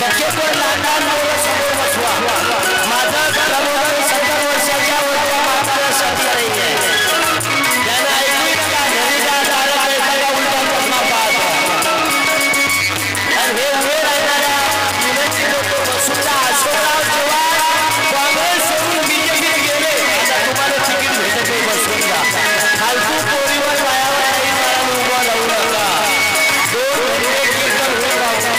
शक्यतो लहान मुलं समोर बसवा. माझा घरामध्ये 70 वर्षाच्या वरच्या माणसाला शक्य नाही आहे. त्यांना ऐकू नका. घरी जा, दारात एखादा उलटा चष्मा पाहतो. आणि हे उभे राहणाऱ्या विनंती करतो बसूचा अशोकराव चव्हाण काँग्रेस सोडून बीजेपीत गेले. आता तुम्हाला तिकीट भेटत नाही, बसून जा. फालतू पोरीवर वायावर काही मला उभा लावू नका. 2 घंटे कीर्तन होऊन राहतो.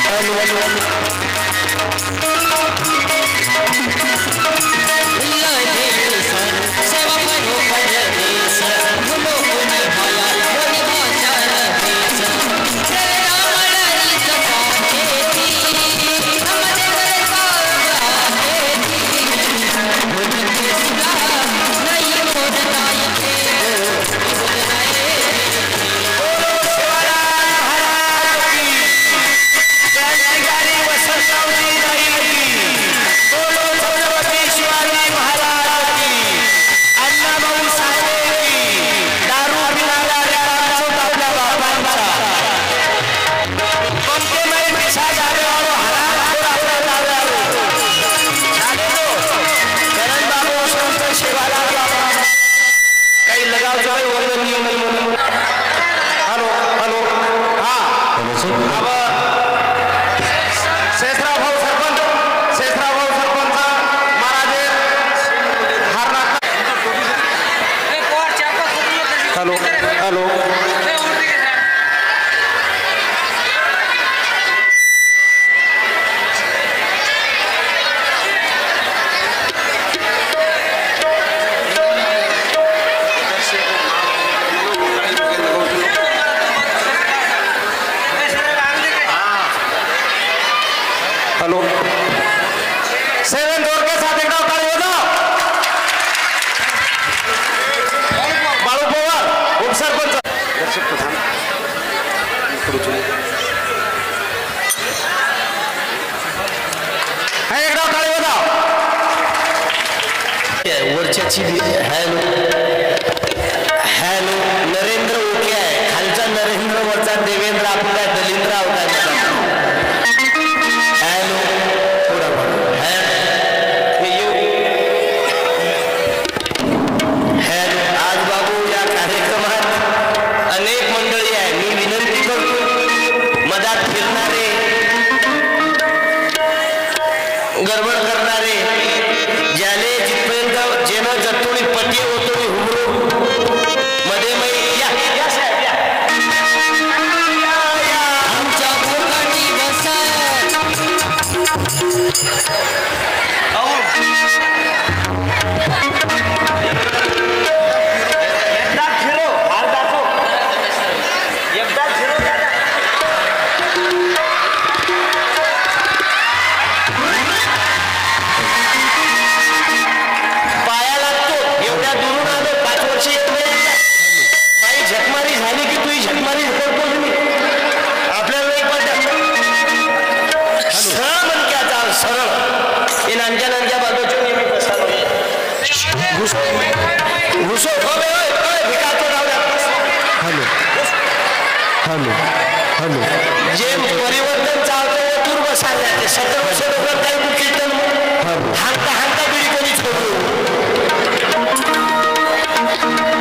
हॅलो हॅलो नरेंद्र ओके आहे. खालचा नरेंद्र वरचा देवेंद्र आपला दलिंद्र अवतार. Hello hello. आज बाबू या कार्यक्रमात अनेक मंडळी आहे. मी विनंती करतो मधात फिरणारे गडबड करणारे ज्याने जिथपर्यंत जेनं जतोडी पटी होतो हुमरू मध्ये या आमच्या पोटाची बसा एकदा फिरो हार दाखव एकदा फिरो. हॅलो जे परिवर्तन चालतं दूर बसायला 70 वर्ष लोक काही कीर्तन हांगता हांगता बिडी कोणी छोडू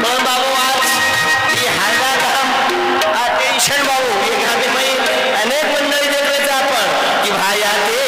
पण बाबू आज ही हायला टेन्शन भाऊ अनेक मंडळी देखील आपण की भाया ते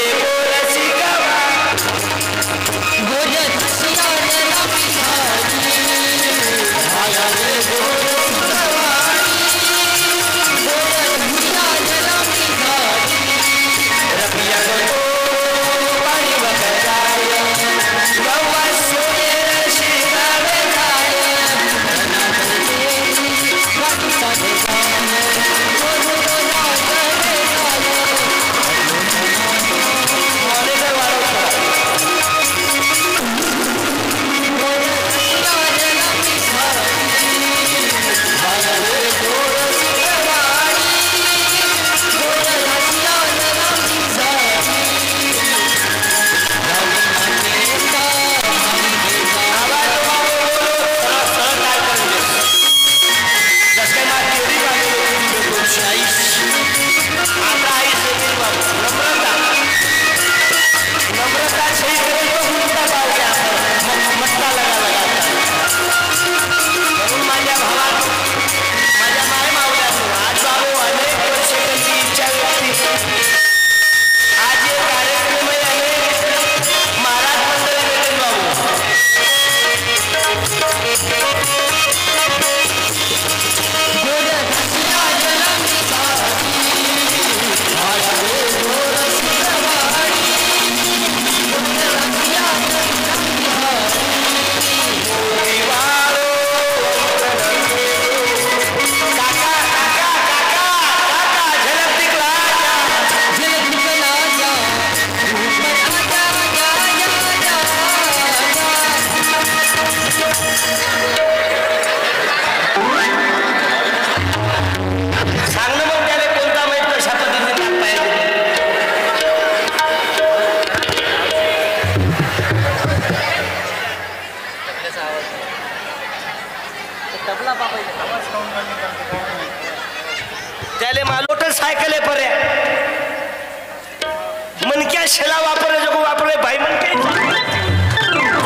छेला वापरे जो वापरे भाई म्हणते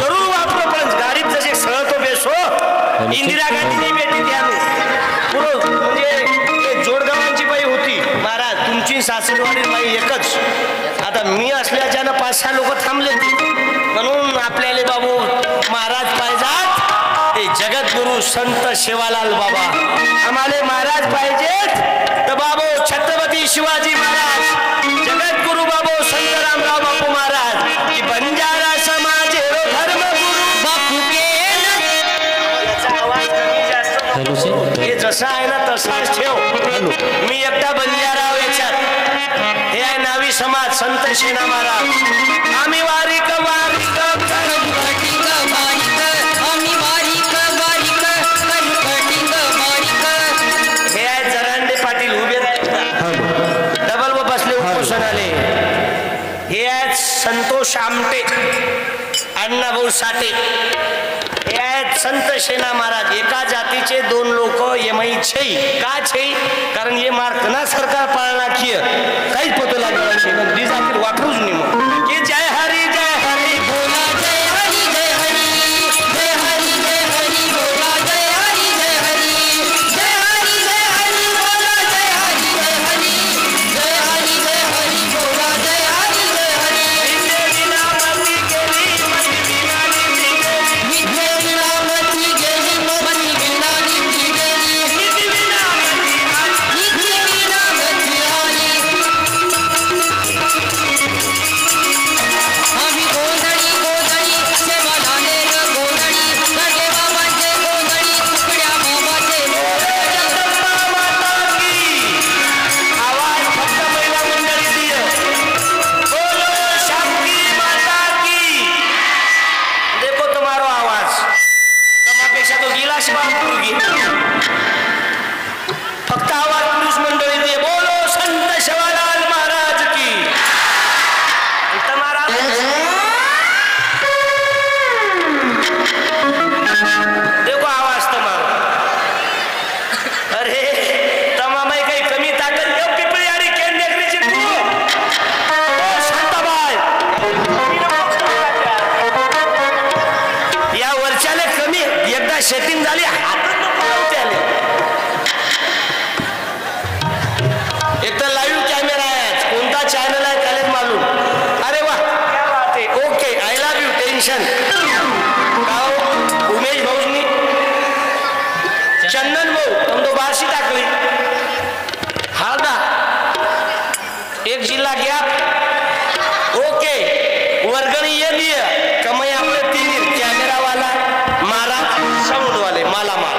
जरूर वापरो पण गाडीत जसे सळ तो बेसो इंदिरा गांधीने भेटी द्यावी पुरो म्हणजे जोडगावांची बाई होती महाराज तुमची सासरवाडी बाई एकच आता मी असल्याच्यानं 5-6 लोक थांबले म्हणून आपल्याला बाबू महाराज पाहिजात ते जगद्गुरु संत शिवालाल बाबा आम्हाला महाराज पाहिजेत तर बाबू छत्रपती शिवाजी महाराज जगद्गुरु बाबू संत रामराव बापू महाराज की बंजारा समाज धर्मगुरु बापू हे जसा आहे ना तसाच ठेव मी एकटा बंजारा याच्यात हे आहे नावी समाज संत शेना महाराज आम्ही वारीक हे आहे जरांडे पाटील उभे डबल व बसले उपोषण आले हे आहेत संतोष आमटे अण्णाभाऊ साठे हे आहेत संत शेना महाराज एका जातीचे 2 लोक यमई छई का छई कारण ये मार्क ना सरकार पाळना किय काहीच पतो लागला दी जातील वापरूच नाही मग की जय हरी बोला जय हरी जय हरी जय हरी जय हरी बोला जय हरी जय हरी जय हरी जय हरी बोला जय हरी जय हरी जय हरी जय हरी बोला जय हरी जय हरी विद्ये विना मती गेली मती विना निधी गेली विद्ये विना मती गेली मती विना निधी गेली निधी विना मती निधी विना मती आली आम्ही गोंधळी गोंधळी सेवा लाले ग गोंधळी लगे बाबांचे गोंधळी तुकड्या बाबाचे जगदंबा माता की आवाज फक्त महिला मंडळी दिय बोलो शांती माता की देखो तुम्हारो आवाज तमापेक्षा तो गिलास बाबूगी फक्त आवाज पुरुष मंडळी दिय बोलो संत शिवालाल महाराज की तुम्हारा देखो आवाज तुम्हारा अरे तमामाई काही कमी ताकद येऊ पिपळी आणि केंद्रीची तू शांताबाई या वर्षाले कमी एकदा शेटिंग झाली हातात नको लावते आले एक तर लाईव्ह कॅमेरा आहे कोणता चॅनल आहे त्यालाच मालूम अरे वा क्या बात आहे okay I love you tension Umesh भाऊनी चंदन भाऊ तुम तो बारशी टाकली हालदा एक जिल्हा गॅप ओके वर्गणी ये लिया कमाई आपले 3 कॅमेरा वाला मारा साऊंड वाले माला माल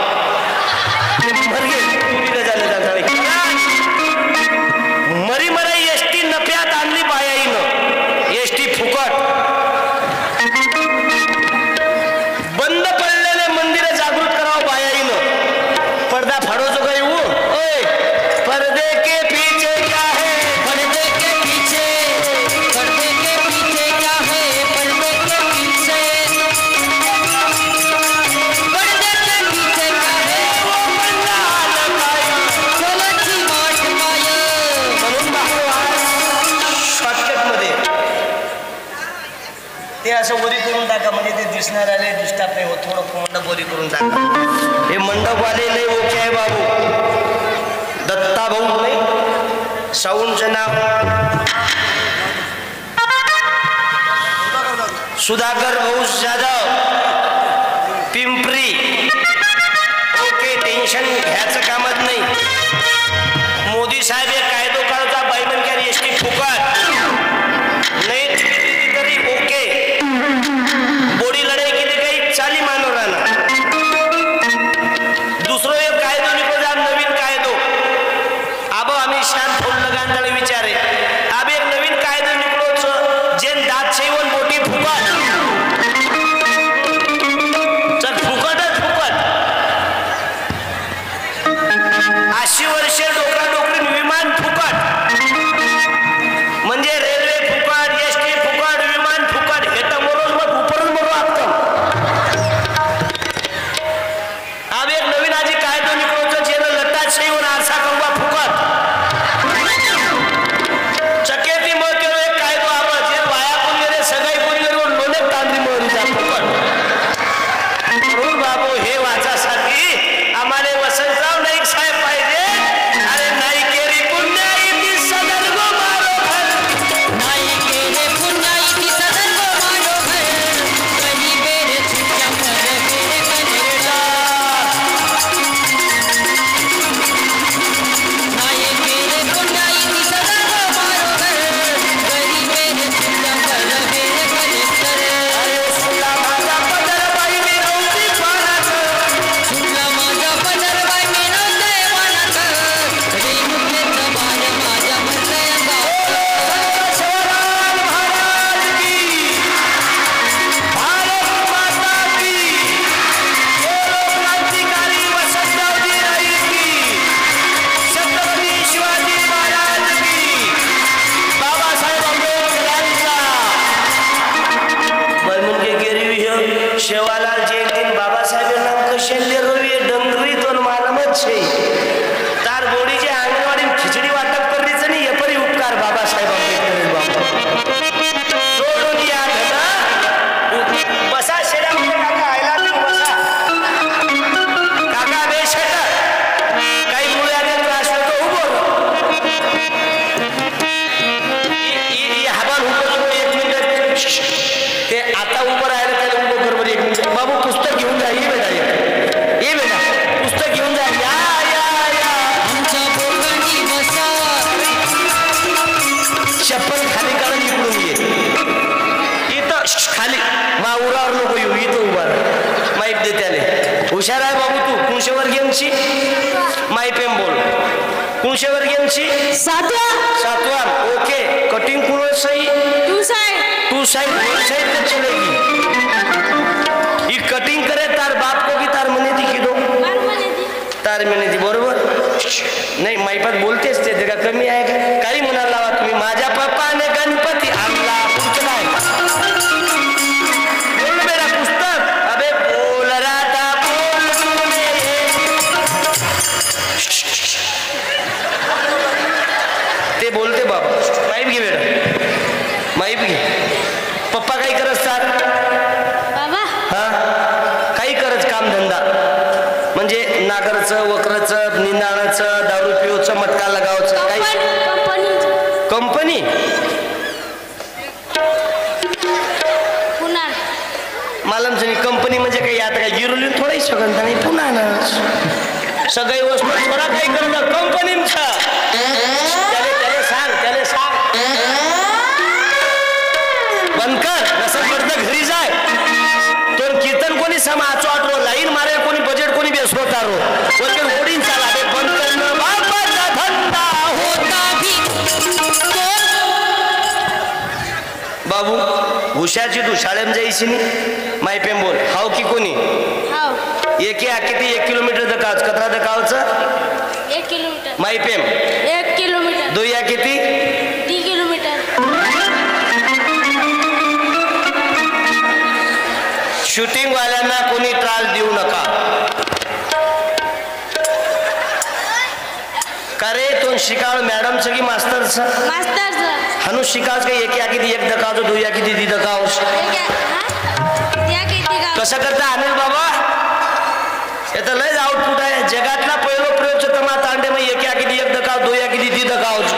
मरी मराई एसटी नफ्यात आणली बायाईनं एसटी फुकट बंद पडलेले मंदिर जागृत करावं बायाईनं पडदा फाडो जो काही ओय पर्दे के पीछे क्या है पर्दे के पीछे क्या है पर्दे के पीछे क्या है वो बंदा लगाया सोलाची वाट पाय म्हणून शॉर्टकट मध्ये ते असं वरी करून टाका म्हणजे ते दिसणार आले डिस्टर्ब नाही होत थोडं मंडप वरी करून टाका हे मंडपवाले लय ओके आहे बाबू दत्ता भाऊ नाही साऊंडचं नाव सुधाकर भाऊ जाधव पिंपरी ओके टेन्शन घ्यायचं कामच नाही मोदी साहेब हे कायदो काढता बाईबनकर एसटी फुकट नाही तरी ओके बोडी लढाई केली काही चाली मानव राहणार दुसरं एक कायदो निघो जा नवीन कायदो आबो आम्ही शान फोन लगांडाळे विचारे अब एक नवीन कायदो निघलो जेन दात सेवन बोटी फुकट तर फुकटच फुकट 80 वर्षे डोकरा डोकरी विमान फुकट चप्पल खाली काढून इकडून ये इथं खाली माउरावर नको येऊ इथं उभा माईप दे त्याले हुशार आहे बाबू तू कुणशेवर गेमची माईपेम बोल कुणशेवर गेमची सातवा ओके कटिंग कुण सही तू साइड चलेगी ये कटिंग करे तार बाप को की तार मने दी दो तार मने दी बरोबर नाही माईपात बोलतेच ते का कमी आहे का काही म्हणाला लावा तुम्ही माझ्या पप्पाने गणपती आणला पुस्तक आहे बोल मेरा पुस्तक अबे बोल राधा बोल ते बोलते बाबा माईप घे बेटा माईप घे पप्पा काही करत सर हा काही करत काम धंदा म्हणजे नागरचं वक्रचं निंदाणाचं दारू पिऊचं मटका लगावचं काही कंपनी मालमचं कंपनी म्हणजे काही आता काही गिरोली थोडाही शकत नाही पुन्हा ना सगळी वस्तू थोडा काही करणं कंपनीचा त्याले सांग बंद कर नसं पडतं घरी जाय तो कीर्तन कोणी समाचो आठरो लाईन मारे कोणी बजेट कोणी बेसरो तारो वगैरे ओढीन चाला बे बंद करणं बापाचा धंदा होता बाबू हुशाची तू शाळेत जायची नाही मायपेम बोल हाव की कोणी एक किती 1 किलोमीटर दकावच कतरा दकावचं 1 किलोमीटर मायपेम 1 किलोमीटर 2 या किती 3 किलोमीटर शूटिंग वाल्यांना कोणी त्रास देऊ नका का रे तो शिकाव मॅडमचं की मास्तरचं हनु शिकावच काही एक या किती 1 दकावचं 2 या किती 3 दकावच कसं करता अनिल बाबा याचं लयच आउटपुट आहे जगातला पहिलो प्रयोग तमा तांडे मग 1 या किती 1 दकाव 2 या किती 3 दकावच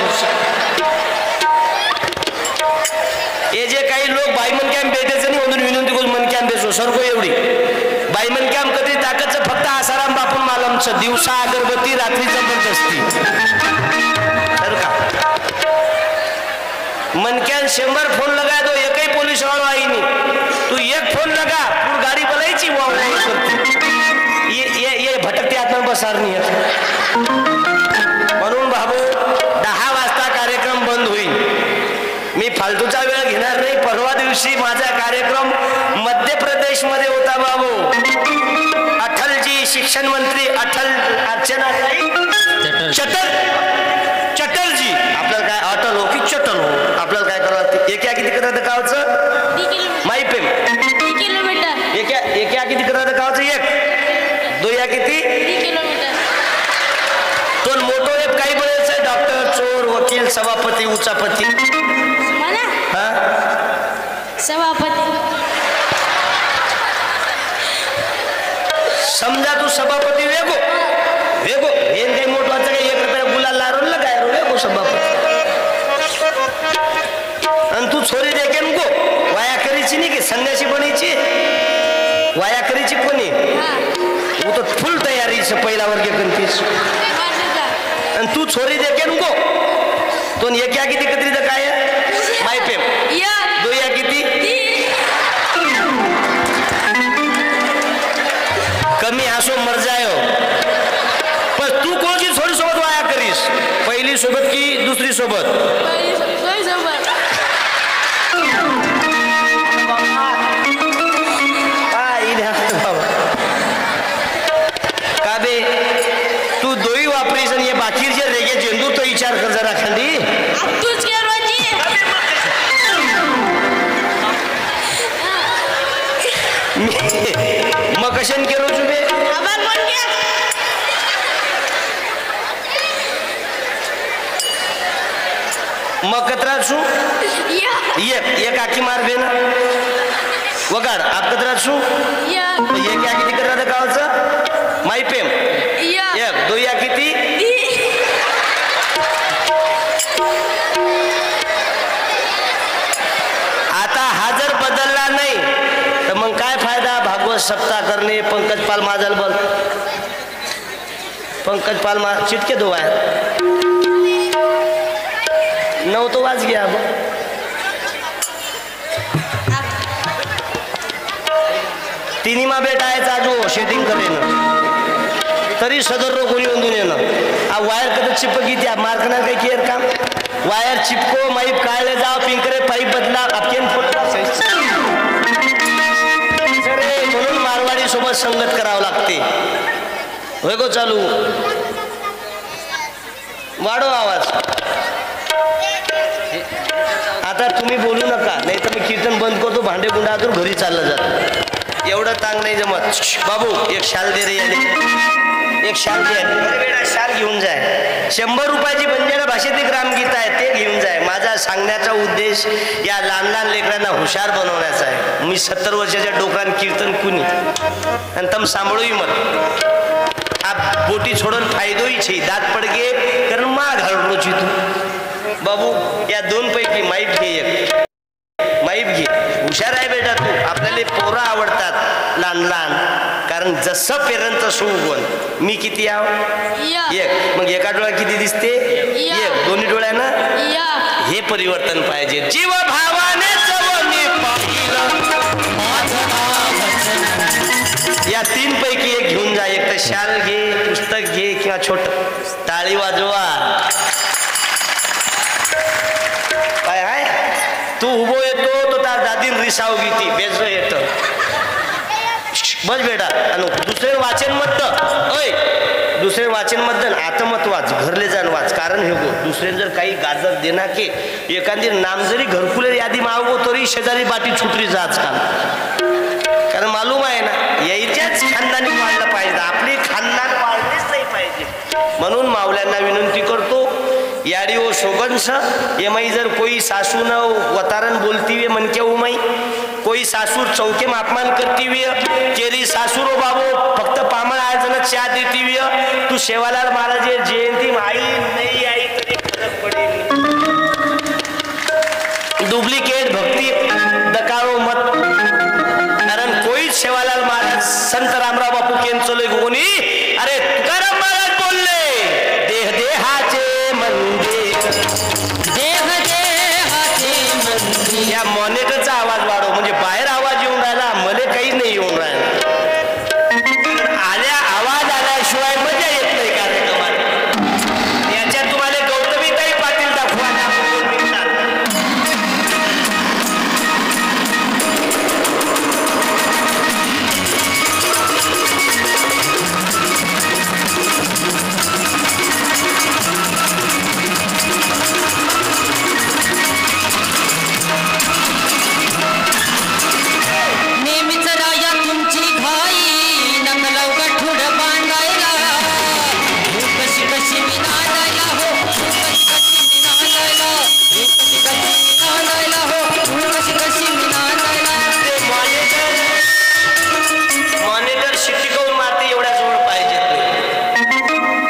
हे जे काही लोक बाईमन कॅम्प भेटायचं नाही म्हणून विनंती करून मन कॅम्प बेसो सरको एवढी बाईमन कॅम्प कधी ताकदचं फक्त आसाराम बापून मालमचं दिवसा अगरबत्ती रात्री जबरदस्ती तर का मनक्यान 100 फोन लगाय दो एकही पोलीस वाला आई नहीं तू 1 फोन लगा पूरी गाड़ी बलायची वाव करते ये भटकते आत्मा बसार नाही म्हणून बाबू 10 वाजता कार्यक्रम बंद होईल मी फालतूचा वेळ घेणार नाही परवा दिवशी माझा कार्यक्रम मध्य प्रदेश मध्ये होता बाबू अटलजी शिक्षण मंत्री अटल अर्चना चटर्जी आपल्याला काय अटल हो की चटल हो आपल्याला काय करावं लागते एक या किती करत कावचं माईपेम 3 किलोमीटर एक या किती करत कावचं 1 2 या किती 3 किलोमीटर तो मोठो एक काही बोलायचं डॉक्टर चोर वकील सभापती उचापती मला हा सभापती समजा तू सभापती वेगो हे काही मोठवाचं काही 1 रुपया गुलाल लारून काय वेगो सभापती आणि तू छोरी देखेन गो वाया करीची नाही की संन्यासी बनायची वाया करीची कोणी वो तो फुल तयारी से पहिला वर्ग कंतीस आणि तू छोरी देखेन गो तो एक या किती कत्री द काय मायपेम 2 या किती कमी असो मर जायो पण तू कोणची छोरी सोबत वाया करीस पहिली सोबत की दुसरी सोबत का बे तू दोही वापरीस आणि हे बाकी जे रेगे झेंडू तो विचार कर जरा खाली मग कशाने केलो तुझे मग कतरा छू एक आखी मार दे ना वगाड आप कतरा छू ये क्या किती कर रहा गावचं माईपेम 1 2 या किती आता हा जर बदलला नाही तर मग काय फायदा भागवत सप्ताह करणे पंकज पाल माझल बल पंकज पाल मा चिटके दो आहे 9 तो वाज गया अब तिन्ही मा बेटा आहे जाजो शेटिंग करेन तरी सदर रो कोणी ओंदून येणं आ वायर कधी चिपकी त्या मार्कना काही केअर काम वायर चिपको माईप काढले जाव पिंकरे पाईप बदला आपकेन म्हणून मारवाडी सोबत संगत करावं लागते होय गो चालू वाढव आवाज आता तुम्ही बोलू नका नाही तर मी कीर्तन बंद करतो भांडे गुंडातून घरी चाललं जात एवढं तांग नाही जमत बाबू एक शाल दे रे एक शाल दे बेटा शाल घेऊन जाय 100 रुपयाची बंजारा भाषेतील ग्रामगीत आहे ते घेऊन जाय माझा सांगण्याचा उद्देश या लहान लहान लेकरांना हुशार बनवण्याचा आहे मी 70 वर्षाच्या डोकरान कीर्तन कुणी आणि तम सांभाळूही मत आप बोटी छोडून फायदोही छे दात पडगे कारण मा घाल रोची तू बाबू या 2 पैकी माईप घे एक माईप घे हुशार आहे बेटा तू आपल्याला पोरं आवडतात लहान लहान कारण जसं पेरण तसं उगवण मी किती आव एक मग एका डोळ्यात किती दिसते एक दोन्ही डोळ्यानं हे परिवर्तन पाहिजे जीव भावाने या 3 पैकी एक घेऊन जा एक तर शाल घे पुस्तक घे किंवा छोट टाळी वाजवा काय आहे तू उभो येतो तो त्या दादीन रिसाव गीती बेज येत बस बेटा आणि दुसरे वाचन मत ओय दुसरे वाचन मत आत्मत वाच घरले जाण वाच कारण हे गो दुसरे जर काही गाजर देना के एखादी नाम जरी घरकुले यादी मागो तरी शेजारी बाटी छुटरी जाच काम कारण मालूम आहे ना याच्याच खानदानी पाळलं पाहिजे आपली खानदान पाळलेच नाही पाहिजे म्हणून मावल्यांना विनंती करतो याडी ओ शोगंस एमाई जर कोई सासू न वतारण बोलती हुए मन के उमाई कोई सासूर चौके में अपमान करती हुई केरी सासूर ओ बाबू फक्त पामळ आयजन चा देती हुई तू शेवालाल महाराज जयंती आई नहीं आई तरी फरक पडेल डुप्लिकेट भक्ती दकारो मत कारण कोई शेवालाल महाराज संत रामराव बापू केन चले गोनी अरे तुकाराम महाराज बोलले देह देहाचे मंदिर देह देहाचे मंदिर या मॉनिटरचा आवाज वाढव म्हणजे बाहेर आवाज येऊन राहिला मले काही नाही येऊन राहिला आल्या आवाज आल्याशिवाय मजा येत नाही कार्यक्रमात याच्यात तुम्हाला गौतमीताई पाटील दाखवा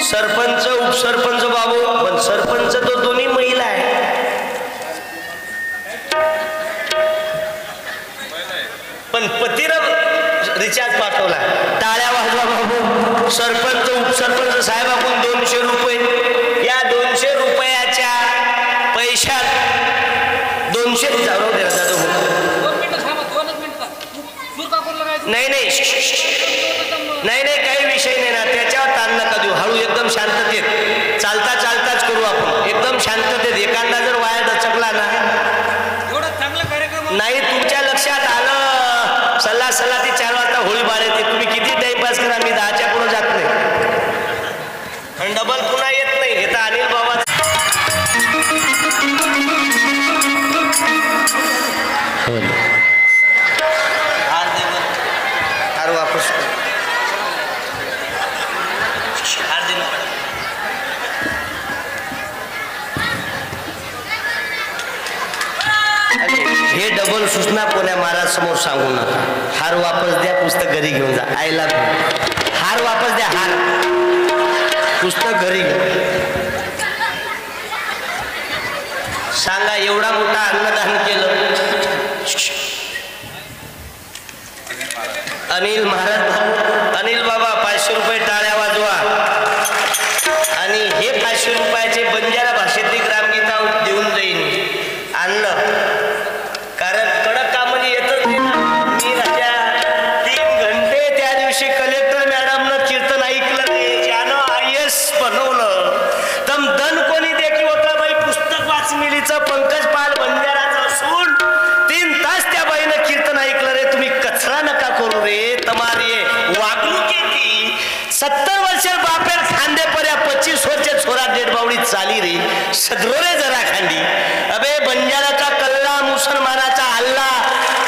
सरपंच उपसरपंच बाबू पण सरपंच तो दोन्ही महिला आहे पण पतीनं रिचार्ज पाठवला टाळ्या वाजवा बाबू सरपंच उपसरपंच साहेबाकडून 200 रुपये या 200 रुपयाच्या पैशात 200 जाऊ दे दादा नाही नाही नाही नाही काही विषय नाही ना त्याच्यावर ताण नका देऊ हळू एकदम शांततेत चालता चालताच करू आपण एकदम शांततेत एखादा जर वाया दचकला ना एवढा चांगला कार्यक्रम नाही तुमच्या लक्षात आलं सल्ला ती 4 वाजता होळी बाळ येते तुम्ही किती टाइमपास करा मी 10च्या पुढे जात नाही आणि डबल पुन्हा येत नाही हे तर अनिल बाबा हार वापस हे डबल सूचना कोण्या महाराज समोर सांगू नका हार वापस द्या पुस्तक घरी घेऊन जा आय लव्ह यू हार वापस द्या हार पुस्तक घरी सांगा एवढा मोठा अन्नदान केलं अनिल महाराज अनिल बाबा 500 रुपये टाळ्या वाजवा आणि हे 500 रुपयाचे बंजारा भाषेतली ग्रामगीता देऊन जाईल झालं, कारण कडक कामाने येतच नाही ना मी राजा. 3 घंटे त्या दिवशी कलेक्टर मॅडमनं कीर्तन ऐकलं रे, ज्यानं IS बनवलं. तम दन कोणी देखी होता बाई, पुस्तक वाचमिलीचं पंकज पाल बंजाराचं असून 3 तास त्या बाईनं कीर्तन ऐकलं रे. तुम्ही कचरा नका करू रे, तुम्हारी वागणूक येती. 70 वर्ष बापेर खांदे पर्या 25 वर्ष छोरा डेडबावडी चाली रे, सदरो रे जरा खांदी. अबे बंजाराचा कल्ला, मुसलमानाचा हल्ला,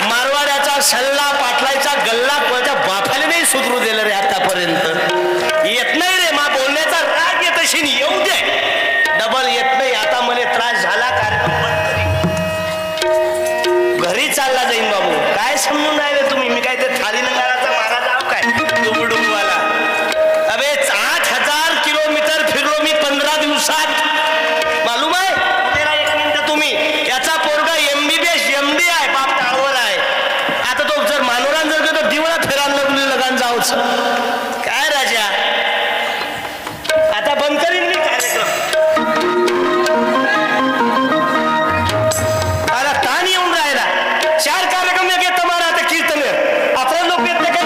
मारवाड्याचा सल्ला, पाटलाचा गल्ला कोणाच्या बापाने नाही सुधरू दिलं रे आतापर्यंत. येत नाही रे, मा बोलण्याचा राग येत अशी येऊ दे, डबल येत नाही. आता मला त्रास झाला, कार्यक्रम बंद करी घरी चालला जाईन बाबू. काय समजून राहिले तुम्ही, मी काय ते थाली नगाराचा महाराज आहो काय डुबडुबवाला. अबे 8,000 किलोमीटर फिरलो मी 15 दिवसात, मालूम आहे. एक मिनिट, तुम्ही याचा पोरगा MBBS MD आहे, बाप टाळवर आहे. आता तो जर मानोरान जर तो दिवळा फिरायला लगान जाऊच काय राजा. आता बंद करीन मी कार्यक्रम. आता ताण येऊन राहिला. 4 कार्यक्रम घेत तुम्हाला आता कीर्तन आता लोक येत काय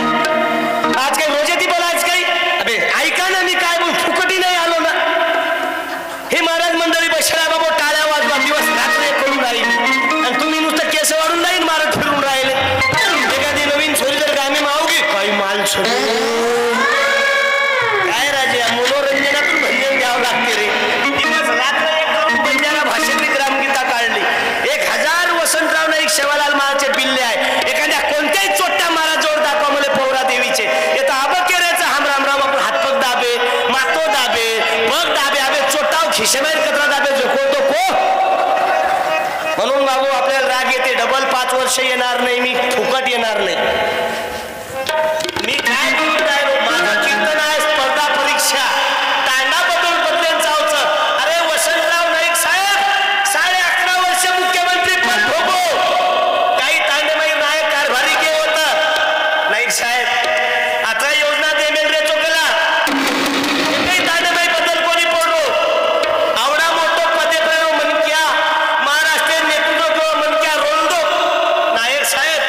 आज काही रोजे ती बोला आज काही. अबे ऐका ना, मी काय बोल फुकटी नाही आलो ना. हे महाराज मंडळी बसला बाबा, टाळ्या वाजवा, दिवस रात्र करून राहील आणि तुम्ही नुसतं केस वाढून राहील मारत फिरून राहिले. एखादी नवीन छोरी जर गामी मावगी काही माल छोरी काय राजा, मनोरंजनातून भंजन घ्यावं लागते रे. दिवस रात्र एक करून बंजारा भाषेतली ग्रामगीता काढली. 1000 वसंतराव नाईक सेवालाल महाराजचे बिल्ले आहे. एखाद्या कोणत्याही चोट्टा महाराज जोड दाखवा मला पौरा देवीचे येतं आबा केरायचं हम राम राम आपण हातपग दाबे, मातो दाबे, पग दाबे, आबे चोट्टाव खिशेबाहेर कचरा दाबे झोको तो को. म्हणून बाबू आपल्याला राग येते. डबल 5 वर्ष येणार नाही, मी फुकट येणार नाही. मी काय बोलत आहे, माझं कीर्तन आहे स्पर्धा परीक्षा तांडा बदलून बदलेन जाऊचं. अरे वसंतराव नाईक साहेब 11.5 वर्ष मुख्यमंत्री पद भोगो, काही तांडेमाई नायक कारभारी के होतं. नाईक साहेब आता योजना देमेल रे चोकला, काही तांडेमाई बद्दल कोणी पडलो आवडा मोठो पदे प्रयोग मनक्या महाराष्ट्रीय नेतृत्व किंवा मनक्या रोलदो. नायक साहेब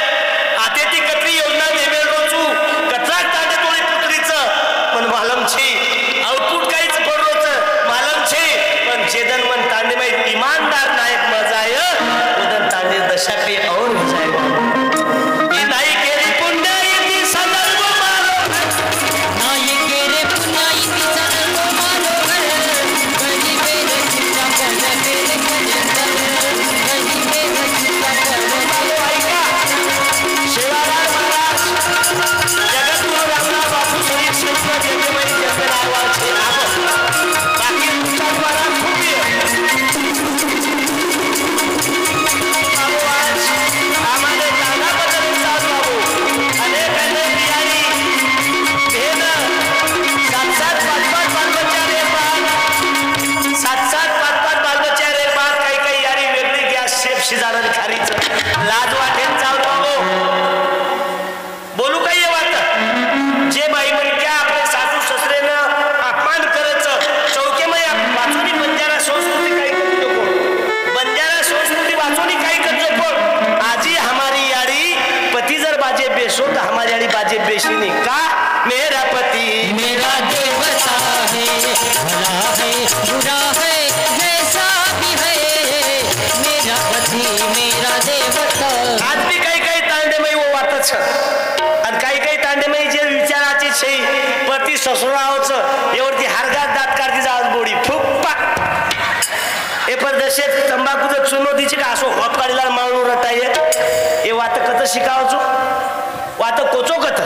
आते ती कत्री योजना देमेल रोचू कचरा तांडे तोडी पुत्रीचं पण मालमची आउटपुट काहीच पडलोच मालमची पण जेदन मन तांडेमाई इमानदार नायक मजाय उदन तांडे दशाकडे और जाय. नाही केली पुण्य येती संदर्भ मारो, नाही केले पुण्य येती संदर्भ मारो. कधी बेरे चित्ता कर बेरे कजंदर, कधी बेरे चित्ता कर बाबू. ऐका शिवाराम महाराज जगद्गुरु रामराव बापू शरीर संत जगमेरी जपे नावाचे नाम बाकी तुमचा द्वारा खूप बाबू आज आम्हाला जागा बदलून चालू बाबू. अनेक बियाणी भेन 7-7 5-5 बालबच्चा रे बाग, 7-7 5-5 बालबच्चा रे बाग. काही यारी वेगळी गॅस शेप शिजारण खारीचं लाज वाटेल चालू बाबू. बोलू काही वाटत जे बाई म्हणे क्या आपले सासू ससरेनं अपमान करायचं चौकेमध्ये वाचोनी बंजारा संस्कृती काही करत नको, बंजारा संस्कृती वाचोनी काही करत नको. आजी हमारी यारी पति जर बाजे बेसो तो हमारी यारी बाजे बेशी नहीं का. मेरा पति मेरा देवता है, भला है बुरा है जैसा भी है, मेरा पति मेरा देवता. आज भी काही तांडेमयी वो वाटच आणि काही तांडेमयी जे विचाराचे छे पती ससुरावचं एवढी हारगात दात काढती जात बोडी फुप्पा हे परदेशे तंबाखूचं चुनोदीची का असो होप काढीला माळू रटाये हे वात कत शिकावचो वात कोचो कथ.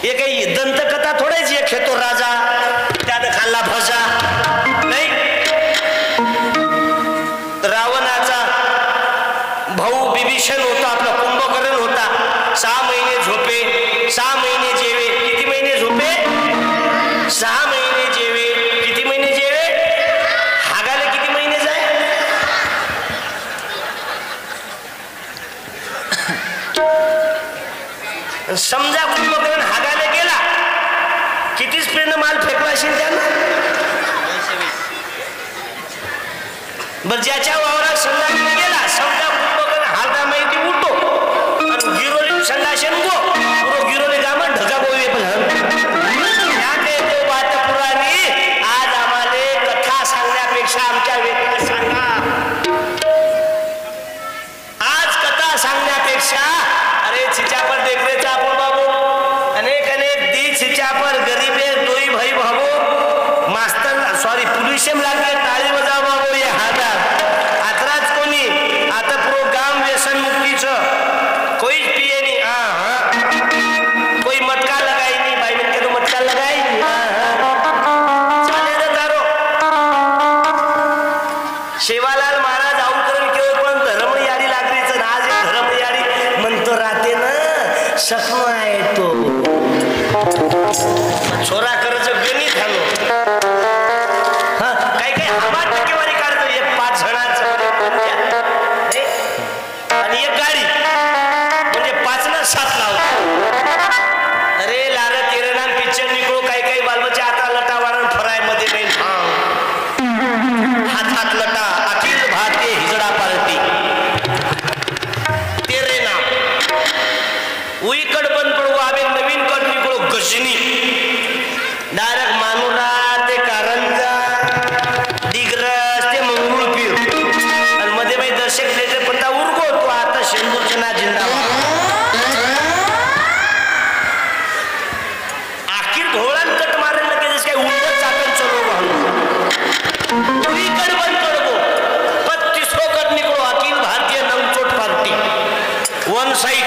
हे काही दंतकथा थोडेच एक खेतो राजा त्यानं खाल्ला भजा नाही. रावणाचा भाऊ विभीषण होता, आपला कुंभकर्ण होता. 6 महिने झोपे, 6 महिने जेवे. किती महिने झोपे? 6 महिने जेवे. किती महिने जेवे? हागाले किती महिने जाय? समजा कुंभकर्ण हागाले गेला किती स्पीडनं माल फेकला असेल त्यानं. बर ज्याच्या वावरात संडास गेला समजा बघन हालदा माहिती उठो आणि गिरोली संडाशन गो पुरो गिरोली गामन ढगा बोलवे पण या के तो बात पुराणी आज आम्हाला कथा सांगण्यापेक्षा आमच्या वेळेला सांगा आज कथा सांगण्यापेक्षा अरे छिचा पर देख रे चापो बाबू अनेक अनेक दी छिचा पर गरीबे दोई भाई बाबू मास्टर सॉरी पुलिसम लागे ताली बजाव बाबू ये हादा आतराज कोणी आता पुरो गाम व्यसन मुक्तीचं कोई पिए नहीं हां कोई मटका लगाई नहीं भाई मन के तो मटका लगाई चाले रे तारो शेवालाल महाराज आऊकरण केवळ पण धर्म यारी लागरीचं आज धर्म यारी म्हणतो राहते ना सखम आहे तो छोरा करच गणित घालो हा काय काय हवा टक्केवारी काढतो एक 5 जणांचं आणि एक गाडी म्हणजे 5 ना 7 लावतो अरे लार तेरे नाम पिक्चर निघो काय काय बालबच्चे आता लटा वाढून फराय मध्ये नाही हात हात लटा अखिल भारतीय हिजडा पार्टी तेरे नाम उईकड बंद पडू आवे नवीन कट निघो गजनी डायरेक्ट मानुरा ते कारंजा दिग्रस ते मंगरुळपीर आणि मध्ये बाई दर्शक देते पत्ता उरगो तो आता शेंदूरचना जिंदाबाद आखिर ढोळान कट मारेल लगेच काय उलट चाकण चलो उईकड बंद पडगो 35 cut निघो Akhil Bharatiya नवचोट party one side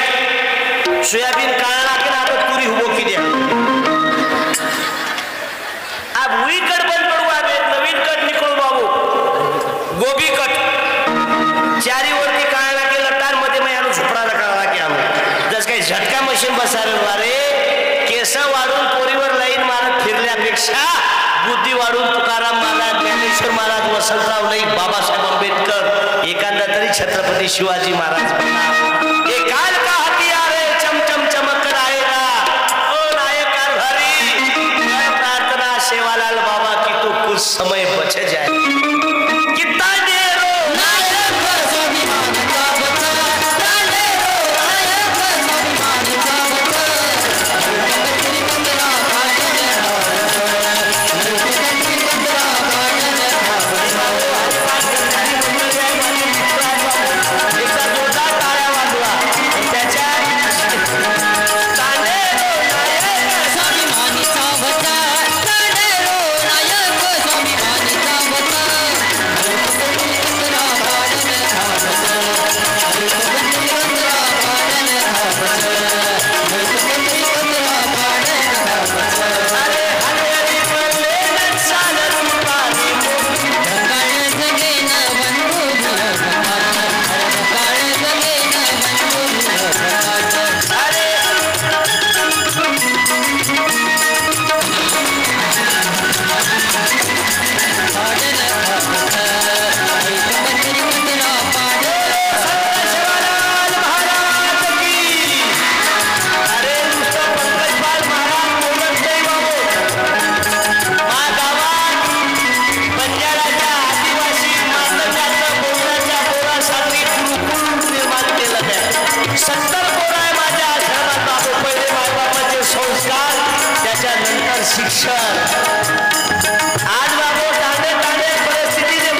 soybean काळा की आता पुरी हुबो की द्या अब वही कट बंद पड़ुआ में नवीन कट निकलो बाबू गोभी कट चारी वरती काळा के लटार मध्ये मैं यानो झुपडा काढला की आम्ही जस काही झटका मशीन बसारल वारे केस वाढून पोरीवर लाईन मारत फिरल्यापेक्षा बुद्धी वाढून तुकाराम महाराज ज्ञानेश्वर महाराज वसंतराव नाईक बाबासाहेब आंबेडकर एखादा तरी छत्रपती शिवाजी महाराज बनला हे काल का हथियार है चमचम चमक कर आएगा ओ नायक कारभारी प्रार्थना सेवालाल बाबा की तो कुछ समय बच जाए कितना देर हो नायक स्वाभिमान का बचा डाले रो नायक स्वाभिमान का बचा तेरी बंदरा भाजन एकदा जोरदार टाळ्या वाजवा त्याच्या तांडे नायक स्वाभिमान का बचा डाले रो नायक स्वाभिमान का बचा अरे हरिहरी बोले नचालत पाणी काळ जगे न बंधू काळ जगे न बंधू अरे शिवालाल महाराज की अरे नुसतं पंकजपाल महाराज बोलत नाही बाबू मा गावात बंजाराच्या आदिवासी मातंगाचं बोलण्याच्या पोरासाठी गुरुकुल निर्माण केलं त्या 70 पोरं आहे माझ्या आश्रमात बाबू पहिले मायबापाचे संस्कार त्याच्यानंतर शिक्षण आज बाबू तांडे तांडे परिस्थितीचे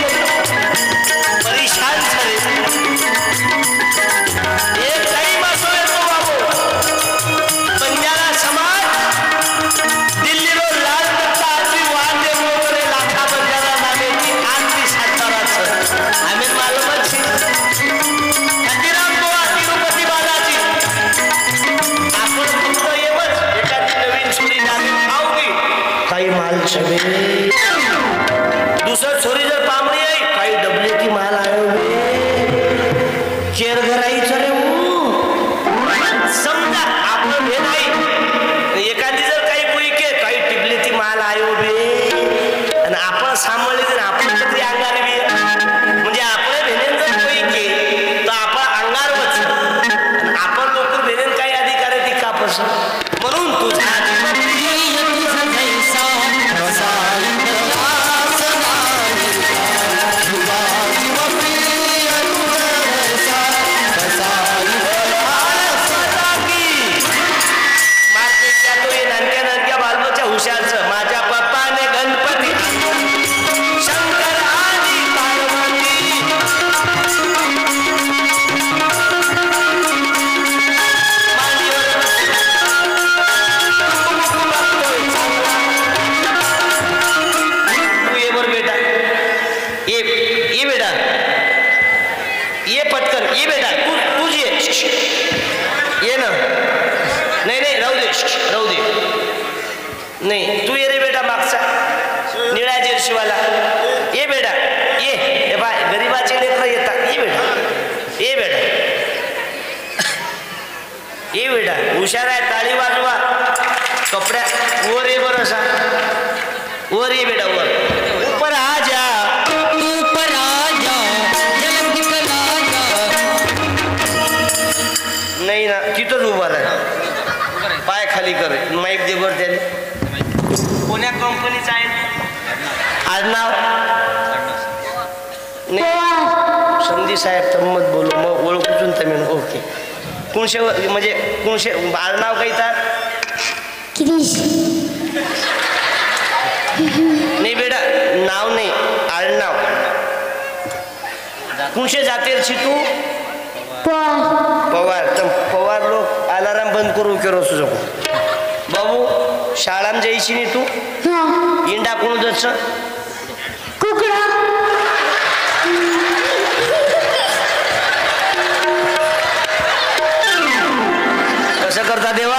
परेशान झाले एक टाइम असो येतो बाबू बंजारा समाज दिल्लीलो लाल कच्चा आदमी वाहन दे वगैरे लाखा बंजारा नामेची आरती साताराचं आम्ही मालूमच हतिराम गोवा तिरुपती बालाजी आपण फक्त येवच एखादी नवीन सुरी झाली खाऊगी काही माल छबे दुसरं छोरी जर पामरी आहे काही डबले की माल आयो केर घराईचं रे समजा आपण हे नाही एखादी जर काही कोई के काही टिबले ती माल आयो बे आणि आपण सांभाळले तर आपण कधी अंगार बी म्हणजे आपण भेनेन जर कोई के तर आपण अंगारवच आपण लोक भेनेन काही अधिकार आहे ती कापस म्हणून तुझा ये पटकन ये बेटा तूच ये ना नाही राहू दे नाही तू ये रे बेटा मागचा निळ्या जर्सीवाला ये बेटा ये बाय गरीबाचे लेकरं येतात ये बेटा हुशार आहे टाळी वाजवा कपड्या वर ये बरसा वर ये बेटा वर ऊपर आ जा झलक दिखला जा नाही ना तिथंच उभा राह पाय खाली कर माईक दे बर त्याने कोण्या कंपनीचं आहे आडनाव नाही संधी साहेब तर मत बोलू मग ओळखून तुम्ही ओके कोणशे म्हणजे कोणशे आडनाव काही तर नाही बेटा नाव नाही आडनाव कोणशे जातेल तू पवार तर पवार लोक अलाराम बंद करू केरो तुझं बाबू शाळाम जायची नाही तू इंडा कोण दच कसं करता देवा